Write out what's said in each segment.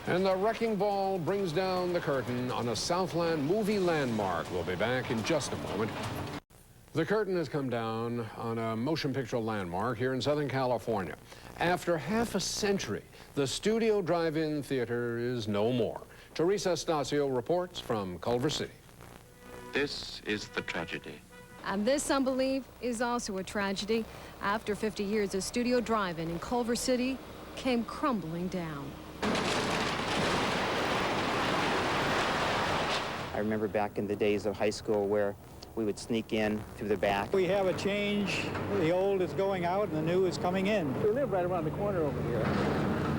And the wrecking ball brings down the curtain on a Southland movie landmark. We'll be back in just a moment. The curtain has come down on a motion picture landmark here in Southern California. After half a century, the Studio Drive-In Theater is no more. Teresa Stasio reports from Culver City. This is the tragedy. And this, some believe, is also a tragedy. After 50 years, a Studio Drive-In in Culver City came crumbling down. I remember back in the days of high school where we would sneak in through the back. We have a change. The old is going out and the new is coming in. We live right around the corner over here.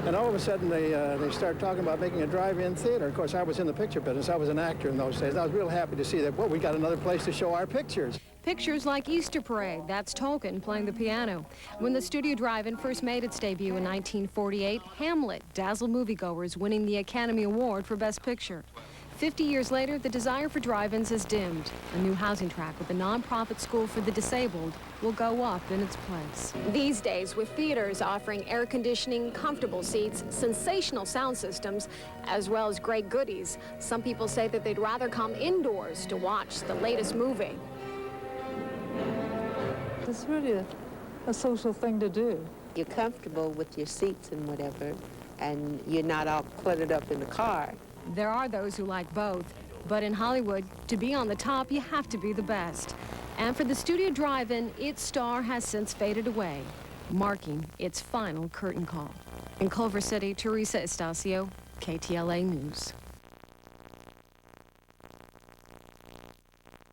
And all of a sudden they started talking about making a drive-in theater. Of course, I was in the picture business. I was an actor in those days. I was real happy to see that, well, we got another place to show our pictures. Pictures like Easter Parade, that's Tolkien playing the piano. When the Studio Drive-In first made its debut in 1948, Hamlet dazzled moviegoers, winning the Academy Award for Best Picture. 50 years later, the desire for drive-ins has dimmed. A new housing tract with a nonprofit school for the disabled will go up in its place. These days, with theaters offering air conditioning, comfortable seats, sensational sound systems, as well as great goodies, some people say that they'd rather come indoors to watch the latest movie. It's really a social thing to do. You're comfortable with your seats and whatever, and you're not all cluttered up in the car. There are those who like both, but in Hollywood, to be on the top, you have to be the best. And for the Studio Drive-In, its star has since faded away, marking its final curtain call. In Culver City, Teresa Stasio, KTLA News.